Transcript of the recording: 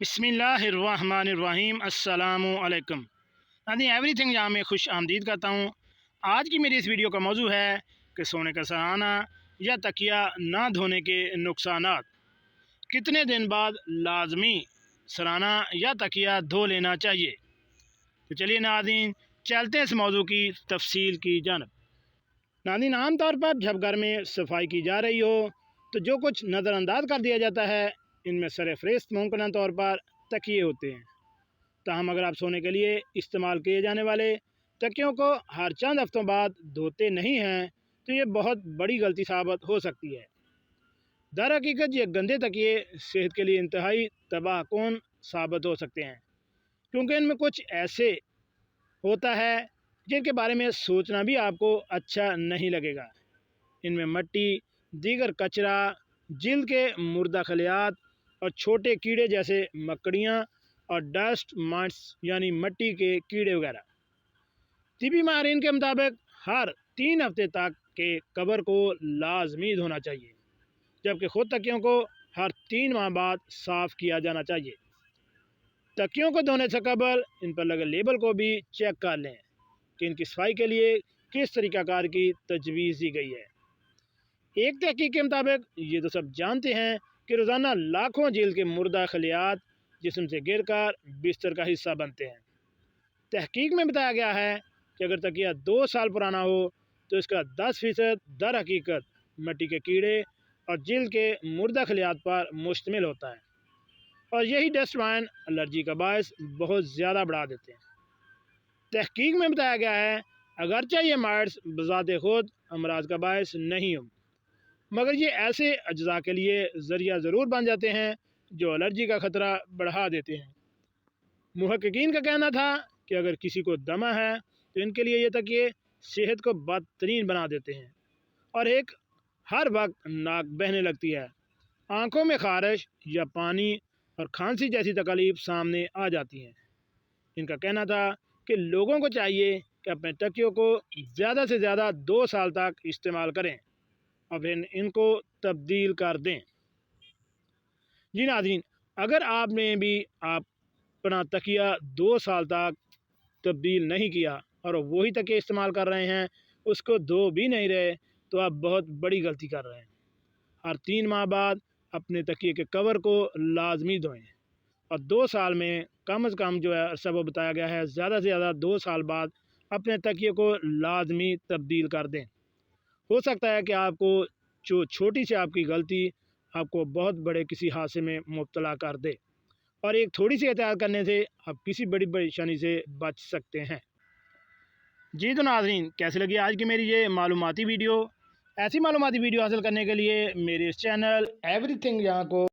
बिस्मिल्लाहिर्रहमानिर्रहीम अस्सलामु अलैकुम। एवरी थिंग यहाँ में खुश आमदीद करता हूँ। आज की मेरी इस वीडियो का मौजू है कि सोने का सराहना या तकिया ना धोने के नुकसानात। कितने दिन बाद लाजमी सराहना या तकिया धो लेना चाहिए। तो चलिए नाज़रीन, चलते हैं इस मौजू की तफसील की जानब। नाज़रीन, आम तौर पर जब घर में सफाई की जा रही हो तो जो कुछ नज़रअंदाज कर दिया जाता है, इनमें सरफ़हरिस्त मुमकिन तौर पर तकिए होते हैं। ताहम अगर आप सोने के लिए इस्तेमाल किए जाने वाले तकियों को हर चंद हफ्तों बाद धोते नहीं हैं तो ये बहुत बड़ी गलती साबित हो सकती है। दर हकीकत ये गंदे तकिए सेहत के लिए इंतहाई तबाहकुन साबित हो सकते हैं, क्योंकि इनमें कुछ ऐसे होता है जिनके बारे में सोचना भी आपको अच्छा नहीं लगेगा। इनमें मिट्टी, दीगर कचरा, जिल्द के मुर्दा खलियात और छोटे कीड़े जैसे मकड़ियाँ और डस्ट माइट्स यानी मिट्टी के कीड़े वगैरह। तिबी माहिरीन के मुताबिक हर 3 हफ्ते तक के कवर को लाजमी धोना चाहिए, जबकि ख़ुद तकियों को हर 3 माह बाद साफ़ किया जाना चाहिए। तकियों को धोने से कबल इन पर लगे लेबल को भी चेक कर लें कि इनकी सफाई के लिए किस तरीक़ाकार की तजवीज़ दी गई है। एक तहकीक के मुताबिक ये तो सब जानते हैं कि रोज़ाना लाखों जेल के मुर्दा खलियात जिस्म से गिर कर बिस्तर का हिस्सा बनते हैं। तहकीक में बताया गया है कि अगर तकिया 2 साल पुराना हो तो इसका 10% दर हकीकत मिट्टी के कीड़े और जिल्द के मुर्दा खलियात पर मुश्तमिल होता है, और यही डस्ट माइन एलर्जी का बायस बहुत ज़्यादा बढ़ा देते हैं। तहकीक में बताया गया है अगरचे ये माइट्स बज़ाते खुद अमराज का बायस नहीं हो, मगर ये ऐसे अज्जा के लिए ज़रिया ज़रूर बन जाते हैं जो एलर्जी का ख़तरा बढ़ा देते हैं। मुहक्किकीन का कहना था कि अगर किसी को दमा है तो इनके लिए ये तकिए सेहत को बदतरीन बना देते हैं और हर वक्त नाक बहने लगती है, आँखों में खारिश या पानी और खांसी जैसी तकलीफ सामने आ जाती हैं। इनका कहना था कि लोगों को चाहिए कि अपने तकियों को ज़्यादा से ज़्यादा 2 साल तक इस्तेमाल करें और फिर इनको तब्दील कर दें। जी नाज़रीन, अगर आपने भी अपना तकिया 2 साल तक तब्दील नहीं किया और वही तकिया इस्तेमाल कर रहे हैं, उसको धो भी नहीं रहे, तो आप बहुत बड़ी गलती कर रहे हैं। हर 3 माह बाद अपने तकिए के कवर को लाजमी धोएं और 2 साल में कम से कम जो है अरसा वो बताया गया है, ज़्यादा से ज़्यादा 2 साल बाद अपने तकिए को लाजमी तब्दील कर दें। हो सकता है कि आपको जो छोटी सी आपकी गलती आपको बहुत बड़े किसी हादसे में मुब्तला कर दे, और एक थोड़ी सी एहतियात करने से आप किसी बड़ी परेशानी से बच सकते हैं। जी तो नाज़रीन, कैसी लगी आज की मेरी ये मालूमाती वीडियो। ऐसी मालूमाती वीडियो हासिल करने के लिए मेरे इस चैनल एवरीथिंग यहाँ को